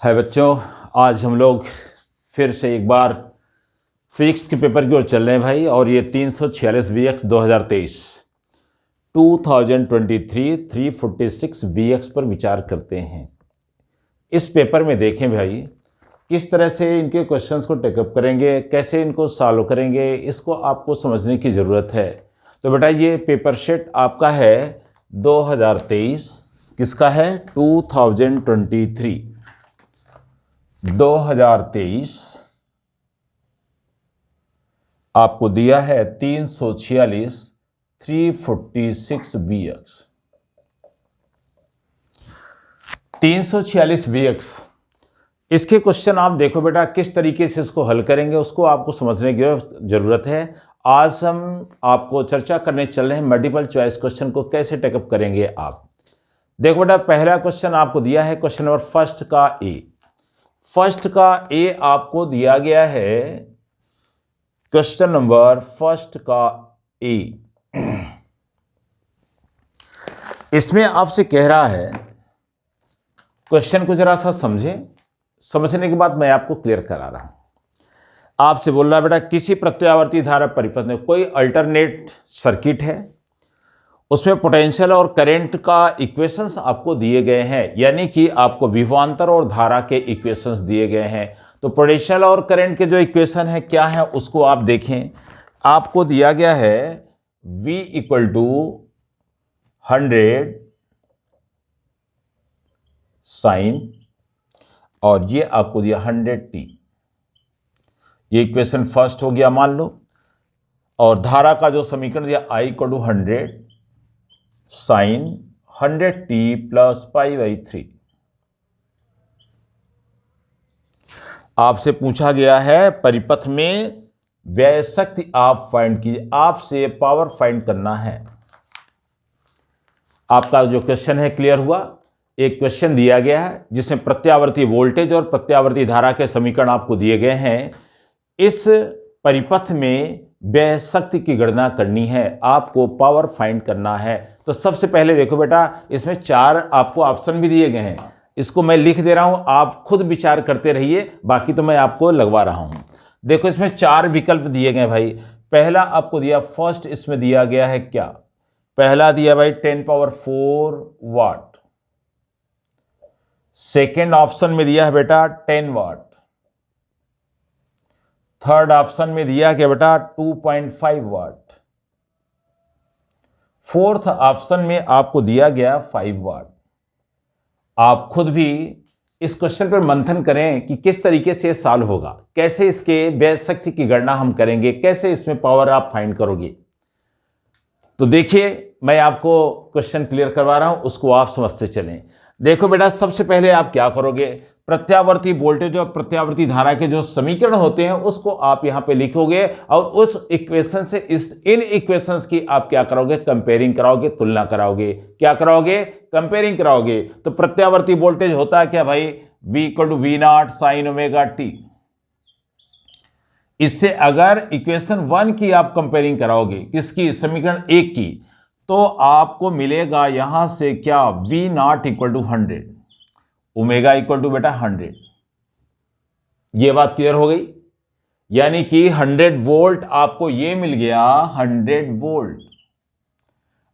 है बच्चों, आज हम लोग फिर से एक बार फिजिक्स के पेपर की ओर चल रहे हैं भाई। और ये 346 VX 2023 346 VX पर विचार करते हैं। इस पेपर में देखें भाई किस तरह से इनके क्वेश्चंस को टेकअप करेंगे, कैसे इनको सॉल्व करेंगे, इसको आपको समझने की ज़रूरत है। तो बेटा ये पेपर सेट आपका है 2023, किसका है 2023 आपको दिया है 346 VX 346 VX। इसके क्वेश्चन आप देखो बेटा किस तरीके से इसको हल करेंगे, उसको आपको समझने की जरूरत है। आज हम आपको चर्चा करने चल रहे हैं मल्टीपल चॉइस क्वेश्चन को कैसे टेकअप करेंगे आप। देखो बेटा पहला क्वेश्चन आपको दिया है क्वेश्चन नंबर फर्स्ट का ए आपको दिया गया है। क्वेश्चन नंबर फर्स्ट का ए, इसमें आपसे कह रहा है, क्वेश्चन को जरा सा समझने के बाद मैं आपको क्लियर करा रहा हूं। आपसे बोल रहा है बेटा किसी प्रत्यावर्ती धारा परिपथ में कोई अल्टरनेट सर्किट है, उसमें पोटेंशियल और करंट का इक्वेशंस आपको दिए गए हैं, यानी कि आपको विभवांतर और धारा के इक्वेशंस दिए गए हैं। तो पोटेंशियल और करंट के जो इक्वेशन है क्या है उसको आप देखें। आपको दिया गया है V = 100 साइन और ये आपको दिया 100t। ये इक्वेशन फर्स्ट हो गया मान लो। और धारा का जो समीकरण दिया I = 100 साइन 100t + π/3। आपसे पूछा गया है परिपथ में व्यय शक्ति आप फाइंड कीजिए, आपसे पावर फाइंड करना है। आपका जो क्वेश्चन है क्लियर हुआ। एक क्वेश्चन दिया गया है जिसमें प्रत्यावर्ती वोल्टेज और प्रत्यावर्ती धारा के समीकरण आपको दिए गए हैं। इस परिपथ में व्यय शक्ति की गणना करनी है, आपको पावर फाइंड करना है। तो सबसे पहले देखो बेटा इसमें 4 आपको ऑप्शन भी दिए गए हैं, इसको मैं लिख दे रहा हूं, आप खुद विचार करते रहिए, बाकी तो मैं आपको लगवा रहा हूं। देखो इसमें 4 विकल्प दिए गए भाई। पहला आपको दिया फर्स्ट, इसमें दिया गया है क्या, पहला दिया भाई 10⁴ वाट। सेकेंड ऑप्शन में दिया है बेटा 10 वाट। थर्ड ऑप्शन में दिया क्या बेटा 2.5 वाट। फोर्थ ऑप्शन में आपको दिया गया 5 वाट। आप खुद भी इस क्वेश्चन पर मंथन करें कि किस तरीके से सॉल्व होगा, कैसे इसके व्यय शक्ति की गणना हम करेंगे, कैसे इसमें पावर आप फाइंड करोगे। तो देखिए मैं आपको क्वेश्चन क्लियर करवा रहा हूं, उसको आप समझते चलें। देखो बेटा सबसे पहले आप क्या करोगे, प्रत्यावर्ती वोल्टेज और प्रत्यावर्ती धारा के जो समीकरण होते हैं उसको आप यहां पे लिखोगे और उस इक्वेशन से इन इक्वेशंस की आप क्या करोगे, कंपेयरिंग कराओगे, तुलना कराओगे। क्या कराओगे, कंपेयरिंग कराओगे। तो प्रत्यावर्ती वोल्टेज होता है क्या भाई, V = V0 sin ωt। इससे अगर इक्वेशन 1 की आप कंपेयरिंग कराओगे, किसकी, समीकरण 1 की, तो आपको मिलेगा यहां से क्या, V0 = 100, ओमेगा = बेटा 100। ये बात क्लियर हो गई, यानी कि 100 वोल्ट आपको ये मिल गया, 100 वोल्ट,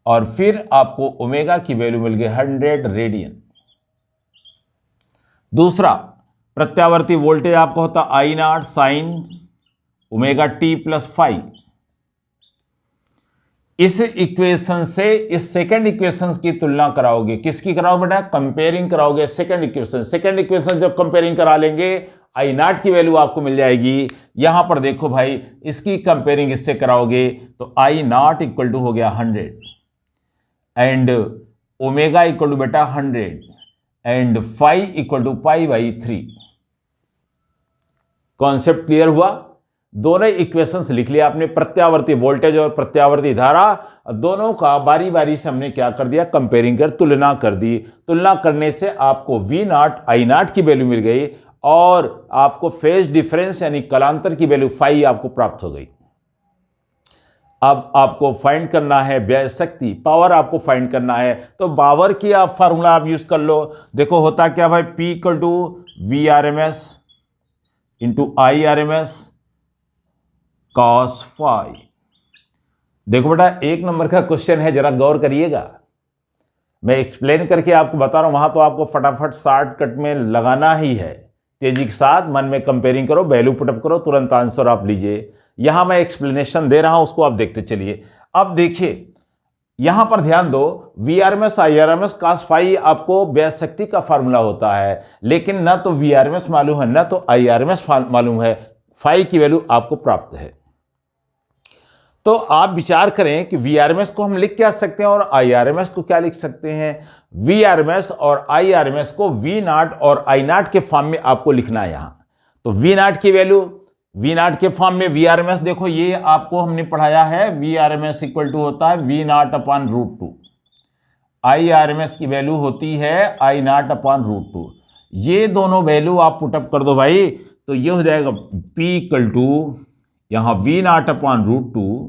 और फिर आपको ओमेगा की वैल्यू मिल गई 100 रेडियन। दूसरा प्रत्यावर्ती वोल्टेज आपको होता I0 sin ωt + phi। इस इक्वेशन से इस सेकंड इक्वेशन की तुलना कराओगे, किसकी कराओ बेटा, कंपेयरिंग कराओगे सेकंड इक्वेशन जब कंपेयरिंग करा लेंगे I0 की वैल्यू आपको मिल जाएगी। यहां पर देखो भाई इसकी कंपेयरिंग इससे कराओगे तो I0 = हो गया 100 एंड ओमेगा = बेटा 100 एंड phi = π/3। कॉन्सेप्ट क्लियर हुआ। दोनों इक्वेशंस लिख लिया आपने, प्रत्यावर्ती वोल्टेज और प्रत्यावर्ती धारा, दोनों का बारी बारी से हमने क्या कर दिया, कंपेयरिंग कर तुलना कर दी। तुलना करने से आपको V0 I0 की वैल्यू मिल गई और आपको फेज डिफरेंस यानी कलांतर की वैल्यू phi आपको प्राप्त हो गई। अब आपको फाइंड करना है व्यय शक्ति, पावर आपको फाइंड करना है, तो पावर की आप फार्मूला आप यूज कर लो। देखो होता क्या भाई, P equal to V R M S into I R M S cos phi. देखो बेटा, एक नंबर का क्वेश्चन है, जरा गौर करिएगा, मैं एक्सप्लेन करके आपको बता रहा हूं, वहां तो आपको फटाफट शॉर्टकट में लगाना ही है, तेजी के साथ मन में कंपेयरिंग करो, वैल्यू पुटअप करो, तुरंत आंसर आप लीजिए। यहां मैं एक्सप्लेनेशन दे रहा हूं, उसको आप देखते चलिए। अब देखिए यहां पर ध्यान दो, V R M S I R M S cos phi आपको व्यय शक्ति का फार्मूला होता है, लेकिन ना तो वी आर एम एस मालूम है ना तो आई आर एम एस मालूम है, फाई की वैल्यू आपको प्राप्त है। तो आप विचार करें कि वीआरएमएस को हम लिख क्या सकते हैं और आईआरएमएस को क्या लिख सकते हैं। वीआरएमएस और आईआरएमएस को वी नॉट और आई नॉट के फॉर्म में आपको लिखना है यहां। तो वी नॉट की वैल्यू वी नॉट के फॉर्म में वीआरएमएस, देखो ये आपको हमने पढ़ाया है, वीआरएमएस इक्वल टू होता है V not upon root two, IRMS की वैल्यू होती है I not upon root two. ये दोनों वैल्यू आप पुटअप कर दो भाई, तो ये हो जाएगा पी इक्वल टू यहां V not upon root two,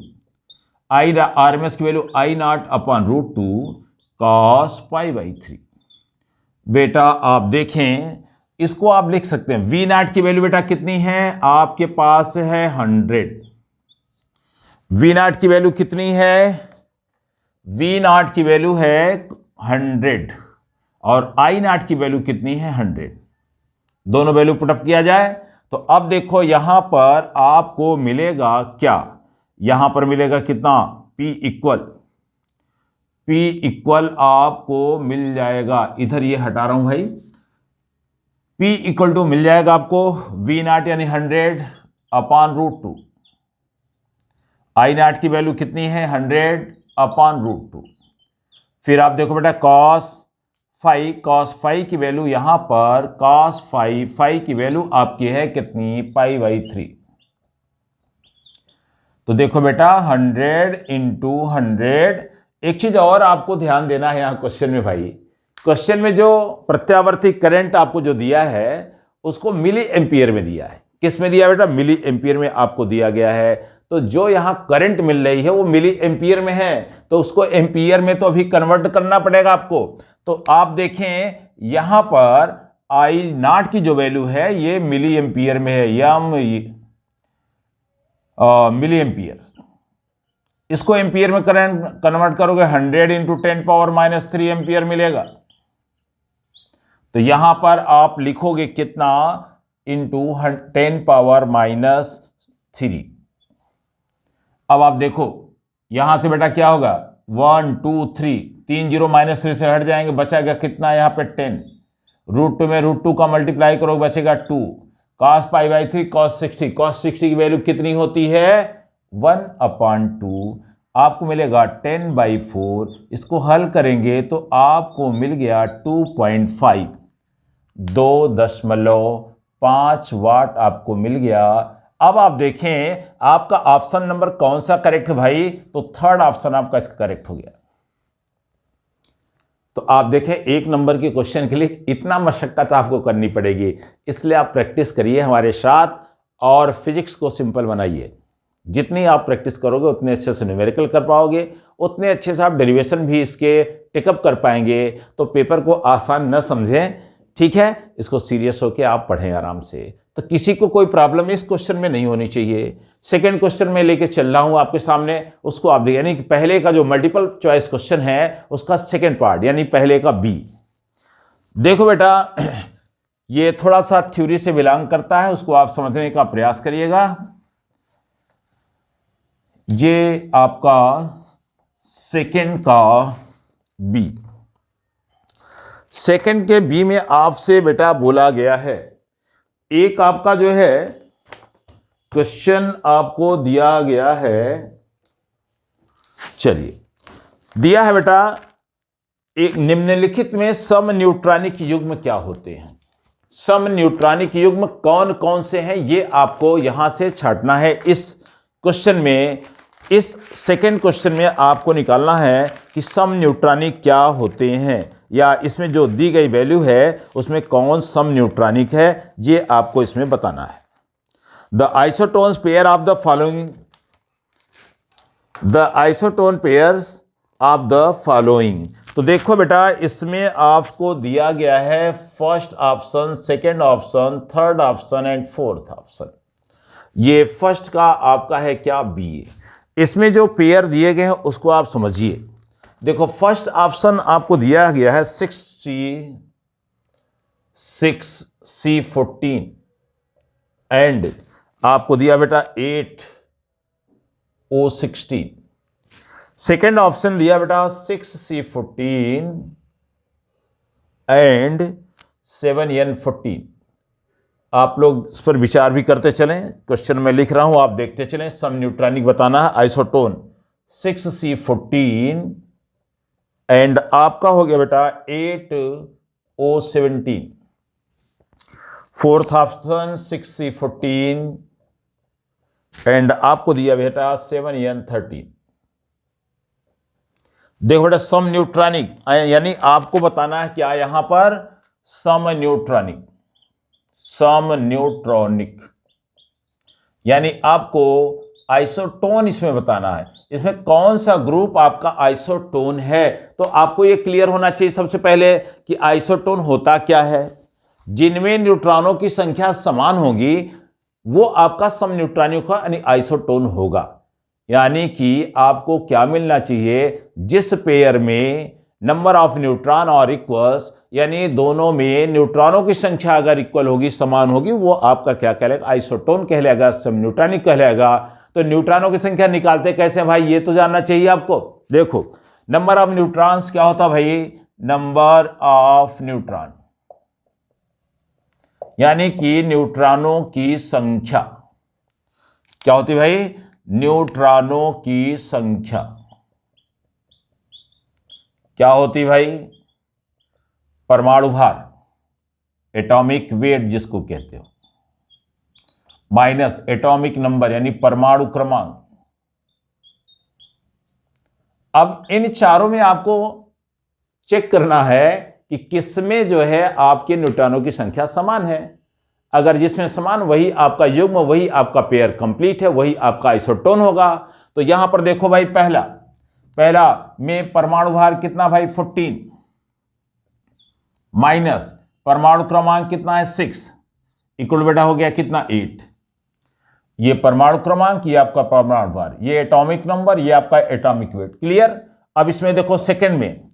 I R M S की value I not upon root two cos pi by three. बेटा आप देखें, इसको आप लिख सकते हैं, वी नॉट की वैल्यू बेटा कितनी है आपके पास है 100। वी नॉट की वैल्यू कितनी है, वी नॉट की वैल्यू है 100 और आई नॉट की वैल्यू कितनी है 100। दोनों वैल्यू पुटअप किया जाए तो अब देखो यहां पर आपको मिलेगा क्या, यहां पर मिलेगा कितना, P इक्वल आपको मिल जाएगा, इधर ये हटा रहा हूं भाई, P इक्वल टू मिल जाएगा आपको वी नॉट यानी 100 upon root two, I not की वैल्यू कितनी है 100 अपॉन रूट टू। फिर आप देखो बेटा कॉस फाई की वैल्यू यहां पर कॉस फाई की वैल्यू आपकी है कितनी, पाई बाई थ्री। तो देखो बेटा 100 इंटू 100। एक चीज और आपको ध्यान देना है यहां क्वेश्चन में भाई, क्वेश्चन में जो प्रत्यावर्ती करंट आपको जो दिया है उसको मिली एम्पियर में दिया है। किस में दिया बेटा, मिली एम्पियर में आपको दिया गया है। तो जो यहां करंट मिल रही है वो मिली एम्पियर में है, तो उसको एम्पियर में तो अभी कन्वर्ट करना पड़ेगा आपको। तो आप देखें यहां पर आई नॉट की जो वैल्यू है ये मिली एम्पियर में है, यम मिली एम्पियर, इसको एम्पियर में करंट कन्वर्ट करोगे 100 इंटू 10 पावर माइनस 3 एम्पियर मिलेगा। तो यहां पर आप लिखोगे कितना, इंटू 10 पावर माइनस 3। अब आप देखो यहां से बेटा क्या होगा, 1 2 3, 3 जीरो माइनस 3 से हट जाएंगे, बचाएगा कितना यहां पे 10, रूट टू में रूट टू का मल्टीप्लाई करोगे बचेगा 2, cos पाई बाई 3 cos 60 की वैल्यू कितनी होती है 1/2, आपको मिलेगा 10/4। इसको हल करेंगे तो आपको मिल गया 2.5, 2.5 वाट आपको मिल गया। अब आप देखें आपका ऑप्शन नंबर कौन सा करेक्ट है भाई, तो थर्ड ऑप्शन आपका इसका करेक्ट हो गया। तो आप देखें एक नंबर के क्वेश्चन के लिए इतना मशक्कत आपको करनी पड़ेगी, इसलिए आप प्रैक्टिस करिए हमारे साथ और फिजिक्स को सिंपल बनाइए। जितनी आप प्रैक्टिस करोगे उतने अच्छे से न्यूमेरिकल कर पाओगे, उतने अच्छे से आप डेरिवेशन भी इसके टिकअप कर पाएंगे। तो पेपर को आसान न समझें, ठीक है, इसको सीरियस होकर आप पढ़ें आराम से। तो किसी को कोई प्रॉब्लम इस क्वेश्चन में नहीं होनी चाहिए। सेकंड क्वेश्चन में लेके चल रहा हूं आपके सामने, उसको आप यानी कि पहले का जो मल्टीपल चॉइस क्वेश्चन है उसका सेकंड पार्ट यानी पहले का बी। देखो बेटा ये थोड़ा सा थ्योरी से बिलोंग करता है, उसको आप समझने का प्रयास करिएगा। ये आपका सेकंड का बी, सेकंड के बी में आपसे बेटा बोला गया है, एक आपका जो है क्वेश्चन आपको दिया गया है, चलिए दिया है बेटा, एक निम्नलिखित में सम न्यूट्रॉनिक युग्म क्या होते हैं। सम न्यूट्रॉनिक युग्म कौन कौन से हैं ये आपको यहां से छांटना है। इस क्वेश्चन में, इस सेकंड क्वेश्चन में आपको निकालना है कि सम न्यूट्रॉनिक क्या होते हैं, या इसमें जो दी गई वैल्यू है उसमें कौन सम न्यूट्रॉनिक है ये आपको इसमें बताना है। The isotones pair of the following the isotone pairs of the following. तो देखो बेटा, इसमें आपको दिया गया है first option, second option, third option and fourth option. ये फर्स्ट का आपका है क्या, बी। इसमें जो पेयर दिए गए हैं उसको आप समझिए। देखो फर्स्ट ऑप्शन आपको दिया गया है 6C14 एंड आपको दिया बेटा 8O16। सेकेंड ऑप्शन दिया बेटा 6C14 एंड 7N14। आप लोग इस पर विचार भी करते चलें, क्वेश्चन में लिख रहा हूं, आप देखते चलें। सम न्यूट्रॉनिक बताना है, आइसोटोन 6C14 एंड आपका हो गया बेटा 8O17। Fourth option 6C14 and आपको दिया बेटा 7N13। देखो बेटा, सम न्यूट्रॉनिक यानी आपको बताना है क्या यहां पर, सम न्यूट्रॉनिक। सम न्यूट्रॉनिक यानी आपको आइसोटोन इसमें बताना है, इसमें कौन सा ग्रुप आपका आइसोटोन है। तो आपको यह क्लियर होना चाहिए सबसे पहले कि आइसोटोन होता क्या है। जिनमें न्यूट्रॉनों की संख्या समान होगी वो आपका सम न्यूट्रॉनिक यानी आइसोटोन होगा। यानी कि आपको क्या मिलना चाहिए, जिस पेयर में नंबर ऑफ न्यूट्रॉन और इक्वल्स, यानी दोनों में न्यूट्रॉनों की संख्या अगर इक्वल होगी, समान होगी, वो आपका क्या कहलाएगा, आइसोटोन कहलाएगा, सम न्यूट्रॉनिक कहलाएगा। तो न्यूट्रॉनों की संख्या निकालते कैसे भाई, ये तो जानना चाहिए आपको। देखो नंबर ऑफ न्यूट्रॉन्स क्या होता भाई, नंबर ऑफ न्यूट्रॉन यानी कि न्यूट्रॉनों की संख्या क्या होती भाई, न्यूट्रॉनों की संख्या क्या होती भाई, परमाणु भार, एटॉमिक वेट जिसको कहते हो, माइनस एटॉमिक नंबर यानी परमाणु क्रमांक। अब इन चारों में आपको चेक करना है कि किसमें जो है आपके न्यूट्रॉनों की संख्या समान है। अगर जिसमें समान वही आपका युग्म, वही आपका पेयर कंप्लीट है, वही आपका आइसोटोन होगा। तो यहां पर देखो भाई, पहला में परमाणु भार कितना भाई 14 माइनस परमाणु क्रमांक कितना है 6 इक्वल बेटा हो गया कितना 8। ये परमाणु क्रमांक, ये आपका परमाणु भार, ये एटॉमिक नंबर, ये आपका एटॉमिक वेट। क्लियर। अब इसमें देखो सेकंड में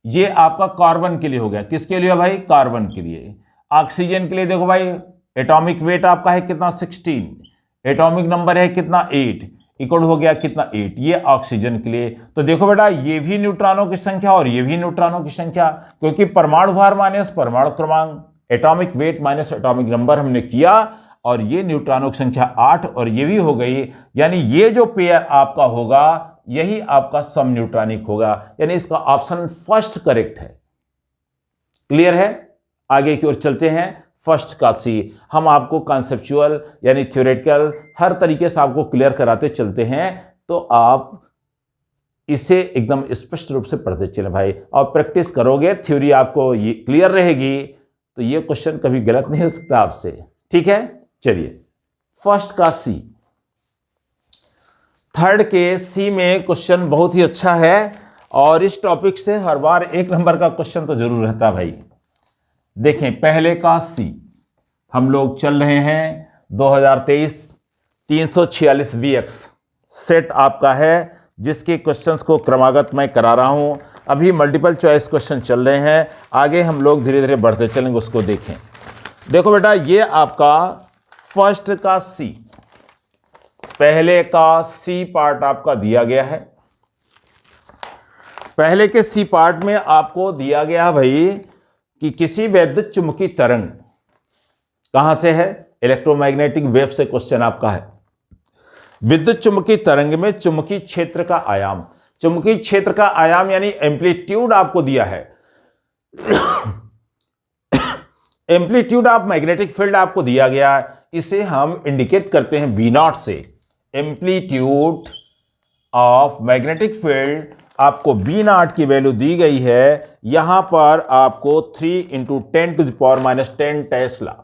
ये आपका कार्बन के लिए हो गया, किसके लिए भाई, कार्बन के लिए। ऑक्सीजन के लिए देखो भाई, एटॉमिक वेट आपका है कितना 16, एटॉमिक नंबर है कितना 8 इक्वल हो गया कितना 8, ये ऑक्सीजन के लिए। तो देखो बेटा, ये भी न्यूट्रॉनों की संख्या और ये भी न्यूट्रॉनों की संख्या, क्योंकि परमाणु भार माइनस परमाणु क्रमांक, atomic weight minus atomic number हमने किया, और ये न्यूट्रॉनों की संख्या 8 और ये भी हो गई। यानी ये जो पेयर आपका होगा यही आपका सम न्यूट्रॉनिक होगा, यानी इसका ऑप्शन फर्स्ट करेक्ट है। क्लियर है। आगे की ओर चलते हैं, फर्स्ट का सी। हम आपको कॉन्सेप्चुअल यानी थ्योरेटिकल हर तरीके से आपको क्लियर कराते चलते हैं, तो आप इसे एकदम स्पष्ट रूप से पढ़ते चले भाई, और प्रैक्टिस करोगे, थ्योरी आपको ये क्लियर रहेगी, तो ये क्वेश्चन कभी गलत नहीं हो सकता आपसे। ठीक है, चलिए फर्स्ट का सी। थर्ड के सी में क्वेश्चन बहुत ही अच्छा है, और इस टॉपिक से हर बार 1 नंबर का क्वेश्चन तो जरूर रहता है भाई। देखें पहले का सी, हम लोग चल रहे हैं 2023 346 VX सेट आपका है, जिसके क्वेश्चंस को क्रमागत मैं करा रहा हूं। अभी मल्टीपल चॉइस क्वेश्चन चल रहे हैं, आगे हम लोग धीरे धीरे बढ़ते चलेंगे, उसको देखें। देखो बेटा, ये आपका फर्स्ट का सी, पहले का सी पार्ट आपका दिया गया है। पहले के सी पार्ट में आपको दिया गया भाई कि किसी वैद्युत चुंबकीय तरंग कहां से है, इलेक्ट्रोमैग्नेटिक वेव से क्वेश्चन आपका है। विद्युत चुंबकीय तरंग में चुंबकीय क्षेत्र का आयाम, चुंबकीय क्षेत्र का आयाम यानी एम्पलीट्यूड आपको दिया है। एम्पलीट्यूड ऑफ मैग्नेटिक फील्ड आपको दिया गया है, इसे हम इंडिकेट करते हैं V0 से। एम्पलीट्यूड ऑफ मैग्नेटिक फील्ड आपको V0 की वैल्यू दी गई है, यहां पर आपको 3 × 10⁻⁻10 टेस्ला।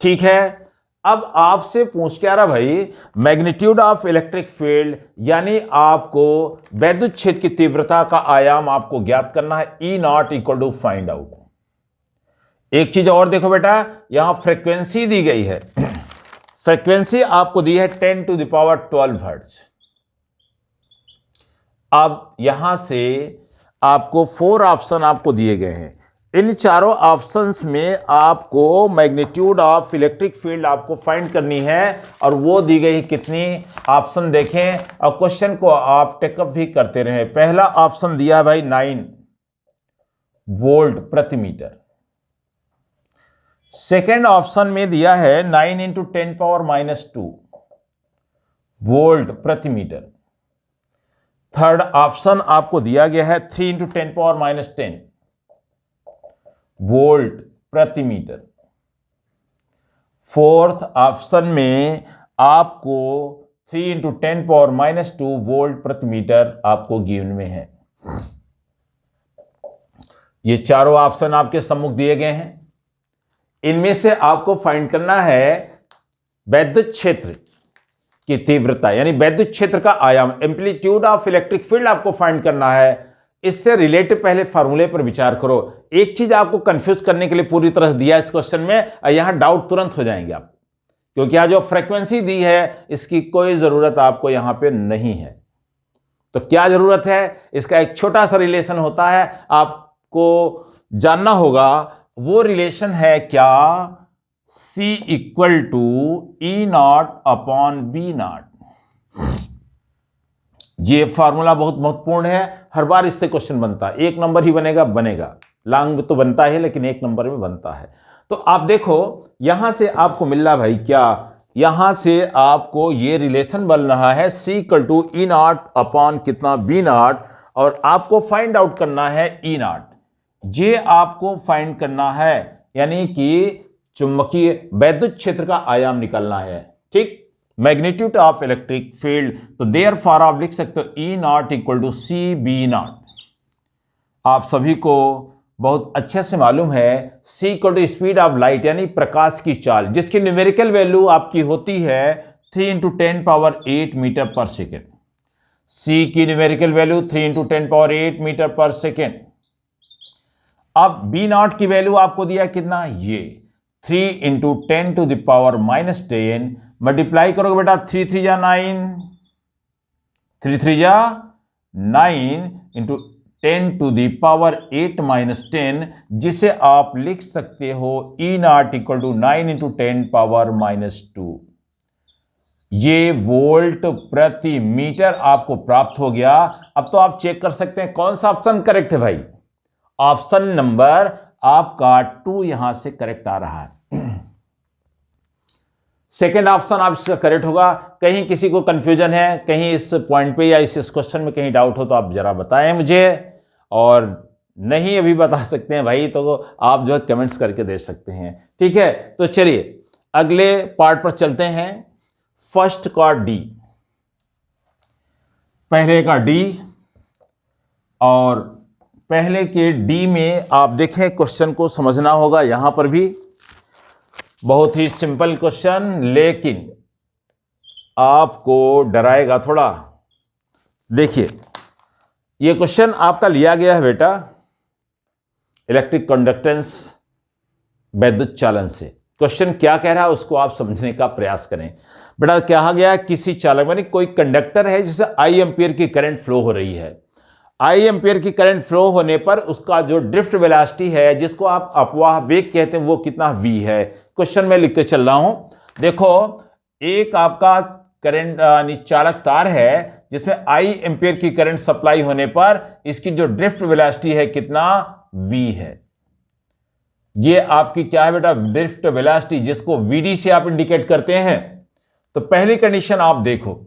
ठीक है। अब आपसे पूछ क्या रहा भाई, मैग्नीट्यूड ऑफ इलेक्ट्रिक फील्ड यानी आपको वैद्युत क्षेत्र की तीव्रता का आयाम आपको ज्ञात करना है, E naught equal to find out. एक चीज और देखो बेटा, यहां फ्रीक्वेंसी दी गई है, फ्रीक्वेंसी आपको दी है 10⁻12 हर्ट्ज। अब यहां से आपको 4 ऑप्शन आपको दिए गए हैं, इन चारों ऑप्शंस में आपको मैग्नीट्यूड ऑफ इलेक्ट्रिक फील्ड आपको फाइंड करनी है, और वो दी गई कितनी, ऑप्शन देखें और क्वेश्चन को आप टेकअप भी करते रहें। पहला ऑप्शन दिया भाई 9 वोल्ट प्रति मीटर, सेकेंड ऑप्शन में दिया है 9 × 10⁻² वोल्ट प्रति मीटर, थर्ड ऑप्शन आपको दिया गया है 3 × 10⁻10 वोल्ट प्रति मीटर, फोर्थ ऑप्शन में आपको 3 × 10⁻² वोल्ट प्रति मीटर आपको गिवन में है। ये चारों ऑप्शन आपके सम्मुख दिए गए हैं, इनमें से आपको फाइंड करना है वैद्युत क्षेत्र की तीव्रता यानी वैद्युत क्षेत्र का आयाम, एम्पलीट्यूड ऑफ इलेक्ट्रिक फील्ड आपको फाइंड करना है। इससे रिलेटेड पहले फार्मूले पर विचार करो। एक चीज आपको कंफ्यूज करने के लिए पूरी तरह से दिया इस क्वेश्चन में, यहां डाउट तुरंत हो जाएंगे आप, क्योंकि यहां जो फ्रीक्वेंसी दी है इसकी कोई जरूरत आपको यहां पे नहीं है। तो क्या जरूरत है, इसका एक छोटा सा रिलेशन होता है, आपको जानना होगा। वो रिलेशन है क्या, C = E0/B0। ये फार्मूला बहुत महत्वपूर्ण है, हर बार इससे क्वेश्चन बनता है, एक नंबर ही बनेगा, लॉन्ग तो बनता है लेकिन एक नंबर में बनता है। तो आप देखो यहां से आपको मिल रहा भाई क्या, यहां से आपको ये रिलेशन बन रहा है C = E0 कितना B0, और आपको फाइंड आउट करना है E0। ये आपको फाइंड करना है, यानी कि चुंबकीय वैद्युत क्षेत्र का आयाम निकालना है, ठीक, मैग्नीट्यूड ऑफ इलेक्ट्रिक फील्ड। तो देयरफॉर आप लिख सकते हो E0 = CB0। आप सभी को बहुत अच्छे से मालूम है C = स्पीड ऑफ लाइट यानी प्रकाश की चाल, जिसकी न्यूमेरिकल वैल्यू आपकी होती है 3 × 10⁸ मीटर पर सेकेंड। C की न्यूमेरिकल वैल्यू 3 × 10⁸ मीटर पर सेकेंड। अब B0 की वैल्यू आपको दिया कितना, ये 3 × 10⁻−10 मल्टीप्लाई करोगे बेटा, 3 × 3 = 9, 3 × 3 = 9 × 10⁻8−10, जिसे आप लिख सकते हो E0 = 9 × 10⁻−2। ये वोल्ट प्रति मीटर आपको प्राप्त हो गया। अब तो आप चेक कर सकते हैं कौन सा ऑप्शन करेक्ट है भाई, ऑप्शन नंबर आपका 2 यहां से करेक्ट आ रहा है। सेकेंड ऑप्शन आप इसका करेक्ट होगा। कहीं किसी को कंफ्यूजन है, कहीं इस पॉइंट पे या इस क्वेश्चन में कहीं डाउट हो तो आप जरा बताएं मुझे, और नहीं अभी बता सकते हैं भाई तो आप जो है कमेंट्स करके दे सकते हैं, ठीक है। तो चलिए अगले पार्ट पर चलते हैं। फर्स्ट का डी, पहले का डी, और पहले के डी में आप देखें क्वेश्चन को समझना होगा। यहां पर भी बहुत ही सिंपल क्वेश्चन, लेकिन आपको डराएगा थोड़ा। देखिए ये क्वेश्चन आपका लिया गया है बेटा इलेक्ट्रिक कंडक्टेंस वैद्युत चालन से। क्वेश्चन क्या कह रहा है उसको आप समझने का प्रयास करें। बेटा कहा गया किसी चालक यानी कोई कंडक्टर है जिसे I एम्पीयर की करंट फ्लो हो रही है। I एम्पीयर की करंट फ्लो होने पर उसका जो ड्रिफ्ट वेलोसिटी है, जिसको आप अपवाह वेग कहते हैं, वो कितना v है। क्वेश्चन में लिखते चल रहा हूं। देखो एक आपका करंट यानी चालक तार है जिसमें I एम्पीयर की करंट सप्लाई होने पर इसकी जो ड्रिफ्ट वेलोसिटी है कितना, v है। ये आपकी क्या है बेटा, ड्रिफ्ट वेलोसिटी, जिसको vd से आप इंडिकेट करते हैं। तो पहली कंडीशन आप देखो,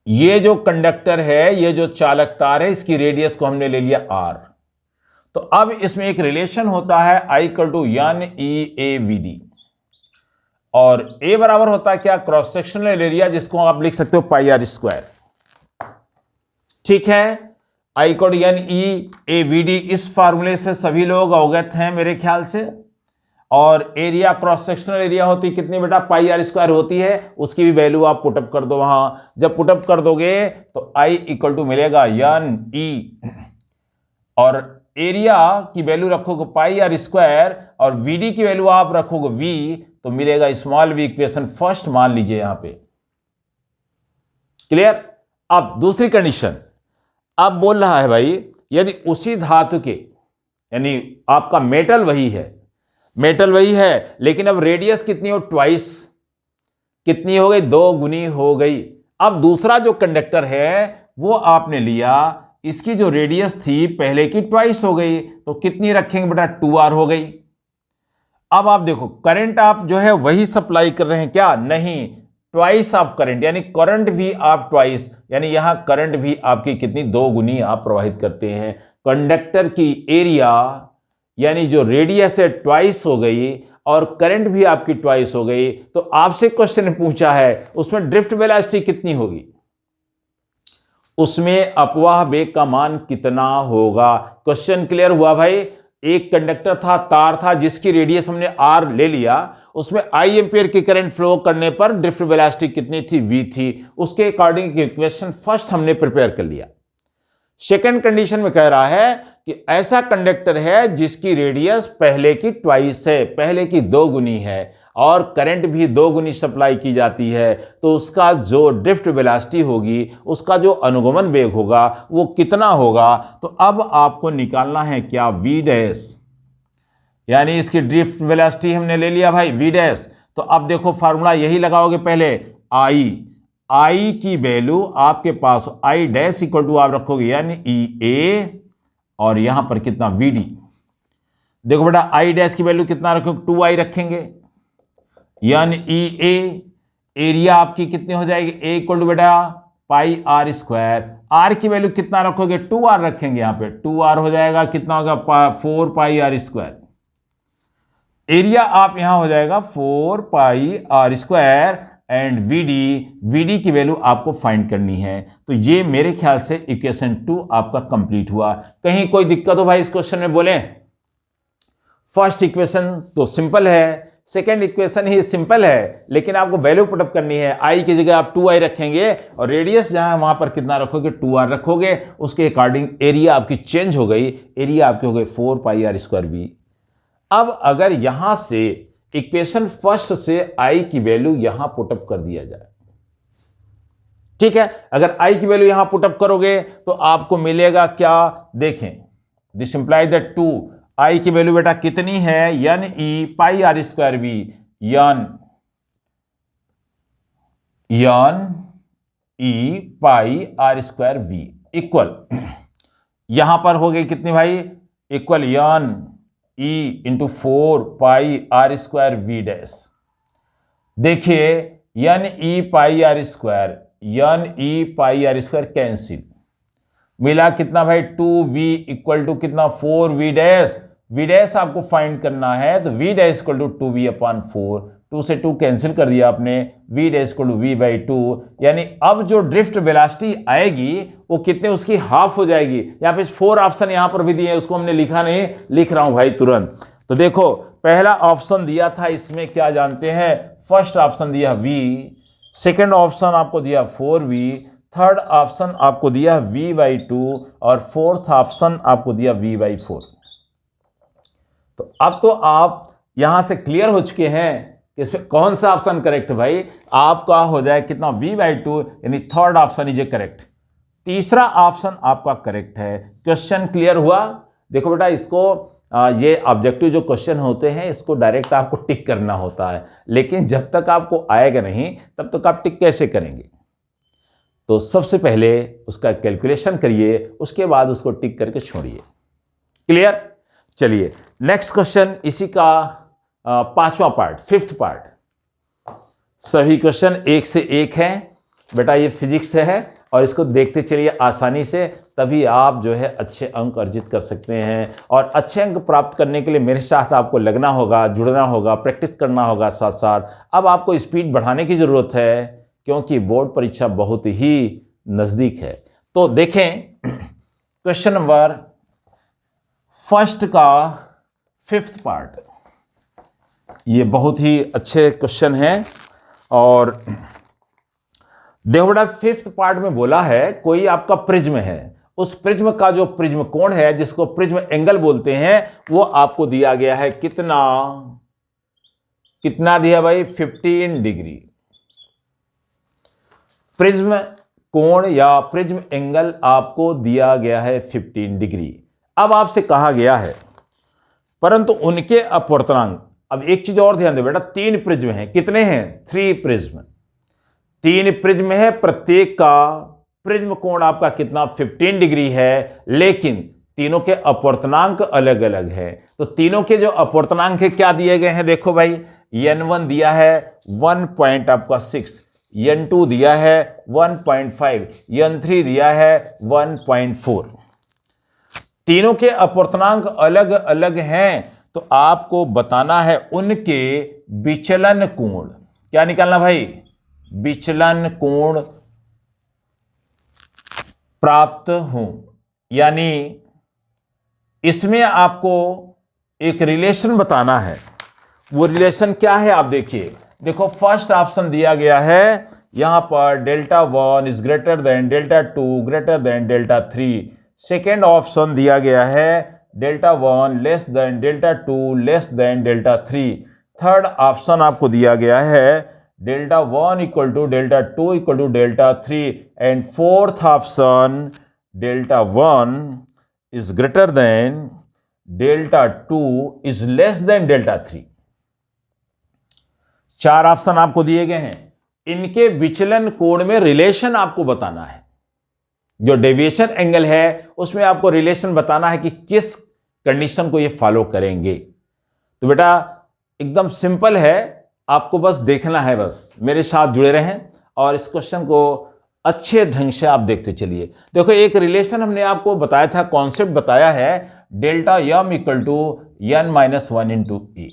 ये जो कंडक्टर है, ये जो चालक तार है, इसकी रेडियस को हमने ले लिया r। तो अब इसमें एक रिलेशन होता है I = NEAVD, और A बराबर होता है क्या, क्रॉस सेक्शनल एरिया, जिसको आप लिख सकते हो πr²। ठीक है, I = NEAVD, इस फार्मूले से सभी लोग अवगत हैं मेरे ख्याल से। और एरिया क्रॉस सेक्शनल एरिया होती है कितनी बेटा, पाई आर स्क्वायर होती है, उसकी भी वैल्यू आप पुटअप कर दो वहां। जब पुटअप कर दोगे तो आई इक्वल टू मिलेगा एन ई, और एरिया की वैल्यू रखोगे पाई आर स्क्वायर और वीडी की वैल्यू आप रखोगे वी, तो मिलेगा स्मॉल वी इक्वेशन फर्स्ट मान लीजिए यहां पे। क्लियर। अब दूसरी कंडीशन, अब बोल रहा है भाई यदि उसी धातु के, यानी आपका मेटल वही है, मेटल वही है, लेकिन अब रेडियस कितनी हो, ट्वाइस, कितनी हो गई, 2 गुनी हो गई। अब दूसरा जो कंडक्टर है वो आपने लिया, इसकी जो रेडियस थी पहले की ट्वाइस हो गई, तो कितनी रखेंगे बेटा, 2r हो गई। अब आप देखो करंट आप जो है वही सप्लाई कर रहे हैं क्या, नहीं, ट्वाइस ऑफ करंट, यानी करंट भी आप ट्वाइस, यानी यहां करंट भी आपकी कितनी, 2 गुनी आप प्रवाहित करते हैं। कंडक्टर की एरिया यानी जो रेडियस है ट्वाइस हो गई और करंट भी आपकी ट्वाइस हो गई। तो आपसे क्वेश्चन पूछा है उसमें ड्रिफ्ट वेलोसिटी कितनी होगी, उसमें अपवाह वेग का मान कितना होगा। क्वेश्चन क्लियर हुआ भाई। एक कंडक्टर था, तार था, जिसकी रेडियस हमने आर ले लिया, उसमें आई एम्पियर की करंट फ्लो करने पर ड्रिफ्ट वेलोसिटी कितनी थी, वी थी। उसके अकॉर्डिंग इक्वेशन फर्स्ट हमने प्रिपेयर कर लिया। सेकंड कंडीशन में कह रहा है कि ऐसा कंडक्टर है जिसकी रेडियस पहले की ट्वाइस है, पहले की 2 गुनी है, और करंट भी 2 गुनी सप्लाई की जाती है, तो उसका जो ड्रिफ्ट वेलोसिटी होगी, उसका जो अनुगमन वेग होगा वो कितना होगा। तो अब आपको निकालना है क्या, वी डैश, यानी इसकी ड्रिफ्ट वेलोसिटी हमने ले लिया भाई वी डैश। तो अब देखो फार्मूला यही लगाओगे पहले, आई की वैल्यू आपके पास आई डैश इक्वल टू आप रखोगे यानी ई ए, और यहां पर कितना, वी डी। देखो बेटा आई डैश की वैल्यू कितना रखोगे, 2i रखेंगे, यानी ई ए, एरिया आपकी कितनी हो जाएगी, ए इक्वल टू बेटा पाई आर स्क्वायर, आर की वैल्यू कितना रखोगे, 2r रखेंगे, यहां पे 2r हो जाएगा, कितना होगा, 4 पाई आर स्क्वायर। एरिया आप यहां हो जाएगा 4 pi R square, and VD की वैल्यू आपको फाइंड करनी है। तो ये मेरे ख्याल से इक्वेशन 2 आपका कंप्लीट हुआ। कहीं कोई दिक्कत हो भाई इस क्वेश्चन में बोलें। फर्स्ट इक्वेशन तो सिंपल है, सेकेंड इक्वेशन ही सिंपल है, लेकिन आपको वैल्यू पुटअप करनी है। आई की जगह आप 2i रखेंगे और रेडियस जहां वहां पर कितना रखोगे, 2r रखोगे, उसके अकॉर्डिंग एरिया आपकी चेंज हो गई, एरिया आपकी हो गई 4 पाई आर स्क्वायर वी। अब अगर यहां से इक्वेशन फर्स्ट से आई की वैल्यू यहां पुटअप कर दिया जाए, ठीक है, अगर आई की वैल्यू यहां पुटअप करोगे तो आपको मिलेगा क्या, देखें, दिस इंप्लाई दैट 2 आई की वैल्यू बेटा कितनी है, N E pi R square V, N E pi R square V equal, यहां पर हो गई कितनी भाई, equal N E into 4 pi R square V dash. देखिए N E pi R square, N E pi R square cancel, मिला कितना भाई, 2v इक्वल टू कितना, 4v डैश। वी डैश आपको फाइंड करना है, तो v dash equal to 2v upon 4, 2 से 2 कैंसिल कर दिया आपने, v dash equal to v by 2, यानी अब जो ड्रिफ्ट वेलोसिटी आएगी वो कितने, उसकी हाफ हो जाएगी। यहाँ पे 4 ऑप्शन यहां पर भी दिए हैं, उसको हमने लिखा नहीं, लिख रहा हूं भाई तुरंत। तो देखो पहला ऑप्शन दिया था इसमें क्या जानते हैं, फर्स्ट ऑप्शन दिया v, सेकेंड ऑप्शन आपको दिया 4v, थर्ड ऑप्शन आपको दिया v बाई 2, और फोर्थ ऑप्शन आपको दिया v बाई 4। तो अब तो आप यहां से क्लियर हो चुके हैं कि इसमें कौन सा ऑप्शन करेक्ट है भाई, आपका हो जाए कितना, v बाई 2, यानी third option is A correct. तीसरा ऑप्शन आपका करेक्ट है। क्वेश्चन क्लियर हुआ। देखो बेटा इसको ये ऑब्जेक्टिव जो क्वेश्चन होते हैं इसको डायरेक्ट आपको टिक करना होता है, लेकिन जब तक आपको आएगा नहीं तब तक आप टिक कैसे करेंगे। तो सबसे पहले उसका कैलकुलेशन करिए, उसके बाद उसको टिक करके छोड़िए। क्लियर। चलिए नेक्स्ट क्वेश्चन, इसी का पांचवा पार्ट, फिफ्थ पार्ट। सभी क्वेश्चन एक से एक हैं बेटा, ये फिजिक्स से है और इसको देखते चलिए आसानी से, तभी आप जो है अच्छे अंक अर्जित कर सकते हैं। और अच्छे अंक प्राप्त करने के लिए मेरे साथ आपको लगना होगा, जुड़ना होगा, प्रैक्टिस करना होगा साथ साथ। अब आपको स्पीड बढ़ाने की ज़रूरत है क्योंकि बोर्ड परीक्षा बहुत ही नज़दीक है। तो देखें क्वेश्चन नंबर फर्स्ट का फिफ्थ पार्ट। ये बहुत ही अच्छे क्वेश्चन हैं। और देखो बेटा, फिफ्थ पार्ट में बोला है कोई आपका प्रिज्म है, उस प्रिज्म का जो प्रिज्म कोण है जिसको प्रिज्म एंगल बोलते हैं वो आपको दिया गया है कितना, कितना दिया भाई, 15 डिग्री। प्रिज्म कोण या प्रिज्म एंगल आपको दिया गया है 15 डिग्री। अब आपसे कहा गया है परंतु उनके अपवर्तनांक। अब एक चीज और ध्यान दो बेटा, 3 प्रिज्म हैं, कितने हैं, 3 प्रिज्म, 3 प्रिज्म है, प्रत्येक का प्रिज्म कोण आपका कितना, 15 डिग्री है, लेकिन तीनों के अपवर्तनांक अलग अलग है। तो तीनों के जो अपवर्तनांक है क्या दिए गए हैं, देखो भाई, n1 दिया है 1.6, n2 दिया है 1.5, n3 दिया है 1.4। तीनों के अपवर्तनांक अलग अलग हैं, तो आपको बताना है उनके विचलन कोण। क्या निकालना भाई, विचलन कोण प्राप्त हो। यानी इसमें आपको एक रिलेशन बताना है। वो रिलेशन क्या है आप देखिए, देखो फर्स्ट ऑप्शन दिया गया है यहां पर Δ1 is greater than Δ2 greater than Δ3। Second option दिया गया है Δ1 less than Δ2 less than Δ3। Third option आपको दिया गया है Δ1 equal to Δ2 equal to Δ3। And fourth option Δ1 is greater than Δ2 is less than Δ3। 4 option आपको दिए गए हैं, इनके विचलन कोण में रिलेशन आपको बताना है। जो डेविएशन एंगल है उसमें आपको रिलेशन बताना है कि किस कंडीशन को ये फॉलो करेंगे। तो बेटा एकदम सिंपल है, आपको बस देखना है, बस मेरे साथ जुड़े रहें और इस क्वेश्चन को अच्छे ढंग से आप देखते चलिए। देखो एक रिलेशन हमने आपको बताया था, कॉन्सेप्ट बताया है, delta m equal to n-1 into A,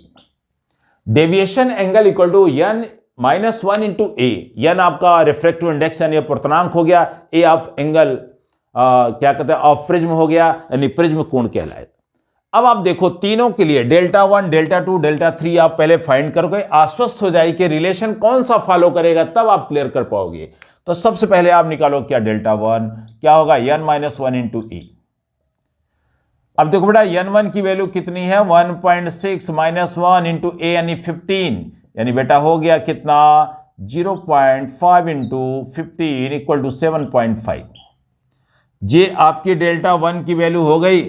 deviation angle equal to n-1 into A. n आपका रिफ्रैक्टिव इंडेक्स यानी अपवर्तनांक हो गया, ए ऑफ एंगल क्या कहते हैं, ऑफ प्रिज्म हो गया, यानी प्रिज्म कोण कहलाए। अब आप देखो तीनों के लिए Δ1 Δ2 Δ3 आप पहले फाइंड करोगे, आश्वस्त हो जाए कि रिलेशन कौन सा फॉलो करेगा, तब आप क्लियर कर पाओगे। तो सबसे पहले आप निकालो क्या, Δ1 क्या होगा, n-1 इंटू ए। अब देखो बेटा n1 की वैल्यू कितनी है, 1.6 -1 इंटू ए यानी 15, यानी बेटा हो गया कितना, 0.5 इंटू 15 इक्वल टू 7.5। ये आपकी Δ1 की वैल्यू हो गई।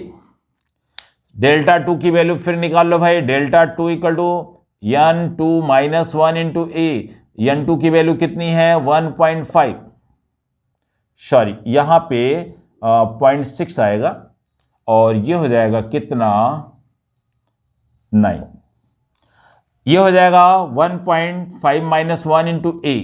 Δ2 की वैल्यू फिर निकाल लो भाई, Δ2 equal to n2 -1 into A, n2 की वैल्यू कितनी है, 1.5, सॉरी यहां पे 0.6 आएगा और ये हो जाएगा कितना, 9। ये हो जाएगा 1.5 -1 इंटू ए,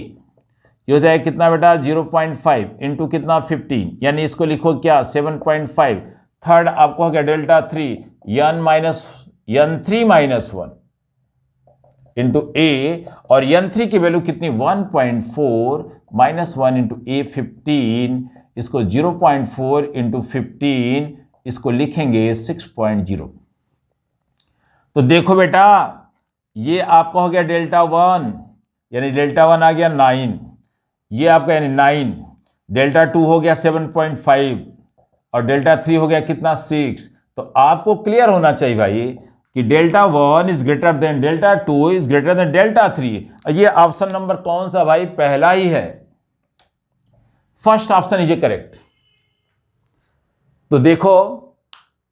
ये हो जाएगा कितना बेटा, 0.5 इंटू कितना, 15, यानी इसको लिखो क्या, 7.5। थर्ड आपको हो गया Δ3 n3 -1 इंटू ए, और n3 की वैल्यू कितनी, 1.4 -1 इंटू ए 15, इसको 0.4 इंटू 15, इसको लिखेंगे 6.0। तो देखो बेटा ये आपका हो गया Δ1, यानी Δ1 आ गया 9, ये आपका यानी 9, Δ2 हो गया 7.5 और Δ3 हो गया कितना, 6। तो आपको क्लियर होना चाहिए भाई कि Δ1 is greater than Δ2 is greater than Δ3। ये ऑप्शन नंबर कौन सा भाई, पहला ही है, फर्स्ट ऑप्शन इज करेक्ट। तो देखो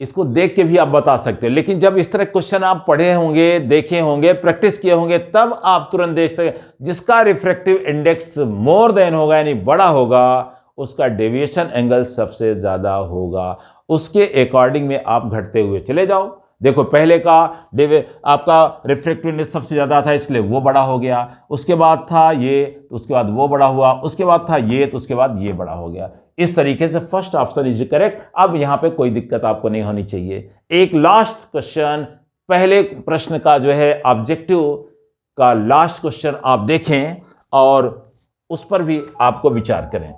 इसको देख के भी आप बता सकते हो, लेकिन जब इस तरह क्वेश्चन आप पढ़े होंगे, देखे होंगे, प्रैक्टिस किए होंगे, तब आप तुरंत देख सकते, जिसका रिफ्रैक्टिव इंडेक्स मोर देन होगा यानी बड़ा होगा, उसका डेविएशन एंगल सबसे ज्यादा होगा। उसके अकॉर्डिंग में आप घटते हुए चले जाओ। देखो पहले का आपका रिफ्रैक्टिव इंडेक्स सबसे ज्यादा था इसलिए वो बड़ा हो गया, उसके बाद था ये तो उसके बाद वो बड़ा हुआ, उसके बाद था ये तो उसके बाद ये बड़ा हो गया। इस तरीके से फर्स्ट ऑप्शन इज करेक्ट। अब यहां पे कोई दिक्कत आपको नहीं होनी चाहिए। एक लास्ट क्वेश्चन, पहले प्रश्न का जो है ऑब्जेक्टिव का लास्ट क्वेश्चन आप देखें और उस पर भी आपको विचार करें।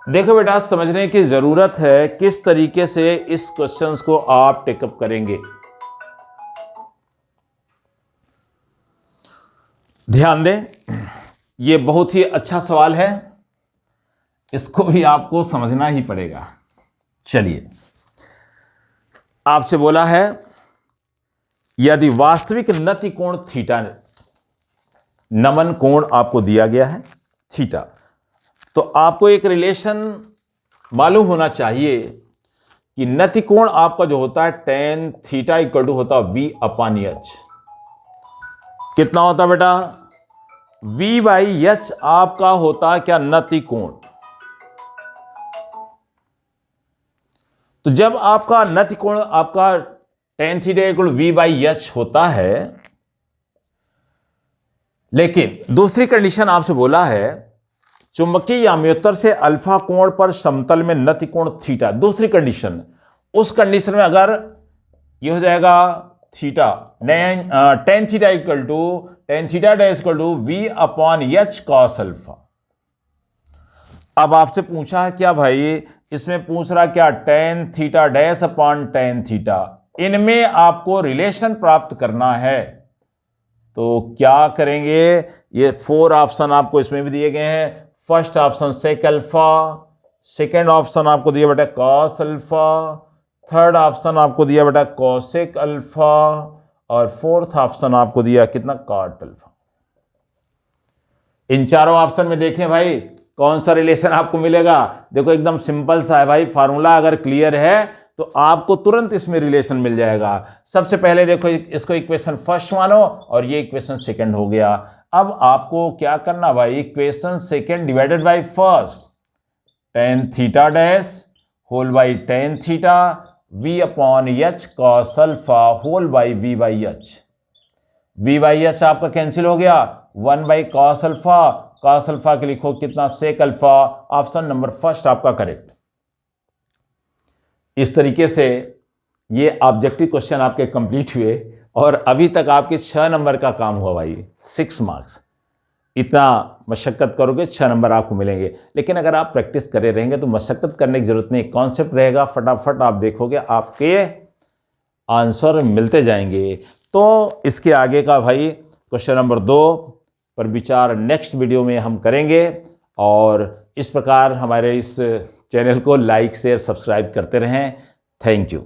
देखो बेटा समझने की जरूरत है किस तरीके से इस क्वेश्चंस को आप टेकअप करेंगे। ध्यान दें, ये बहुत ही अच्छा सवाल है, इसको भी आपको समझना ही पड़ेगा। चलिए, आपसे बोला है यदि वास्तविक नति कोण थीटा, नमन कोण आपको दिया गया है थीटा, तो आपको एक रिलेशन मालूम होना चाहिए कि नति कोण आपका जो होता है टेन थीटा इक्वल टू होता है v अपॉन एच। कितना होता है बेटा? v बाई एच आपका होता है क्या? नति कोण। तो जब आपका नति कोण आपका ten theta equal v by H होता है, लेकिन दूसरी कंडीशन आपसे बोला है चुंबकीय याम्योत्तर से अल्फा कोण पर समतल में नति कोण थीटा। दूसरी कंडीशन, उस कंडीशन में अगर ये हो जाएगा theta tan theta equal to v upon H cos alpha. अब आपसे पूछा है क्या भाई, इसमें पूछ रहा क्या? Ten theta dash upon tan theta, इनमें आपको रिलेशन प्राप्त करना है। तो क्या करेंगे? ये 4 ऑप्शन आपको इसमें भी दिए गए हैं। First option sec alpha, second option आपको दिया बेटा कॉस अल्फा, थर्ड ऑप्शन आपको दिया बेटा कोसेक अल्फा, और फोर्थ ऑप्शन आपको दिया कितना? Cot alpha. इन चारों ऑप्शन में देखें भाई कौन सा रिलेशन आपको मिलेगा। देखो एकदम सिंपल सा है भाई, फार्मूला अगर क्लियर है तो आपको तुरंत इसमें रिलेशन मिल जाएगा। सबसे पहले देखो इसको इक्वेशन फर्स्ट मानो और ये इक्वेशन सेकंड हो गया। अब आपको क्या करना भाई? Equation second divided by first, tan theta dash whole by tan theta v upon H cos alpha whole by v by H. v by H आपका कैंसिल हो गया, 1 by cos alpha, cos alpha के लिखो कितना? Sec alpha. Option number first आपका correct. इस तरीके से ये ऑब्जेक्टिव क्वेश्चन आपके कंप्लीट हुए और अभी तक आपके 6 नंबर का काम हुआ भाई, 6 मार्क्स। इतना मशक्कत करोगे 6 नंबर आपको मिलेंगे, लेकिन अगर आप प्रैक्टिस करे रहेंगे तो मशक्कत करने की जरूरत नहीं, कॉन्सेप्ट रहेगा, फटाफट आप देखोगे आपके आंसर मिलते जाएंगे। तो इसके आगे का भाई क्वेश्चन नंबर 2 पर विचार नेक्स्ट वीडियो में हम करेंगे। और इस प्रकार हमारे इस चैनल को लाइक शेयर सब्सक्राइब करते रहें। Thank you.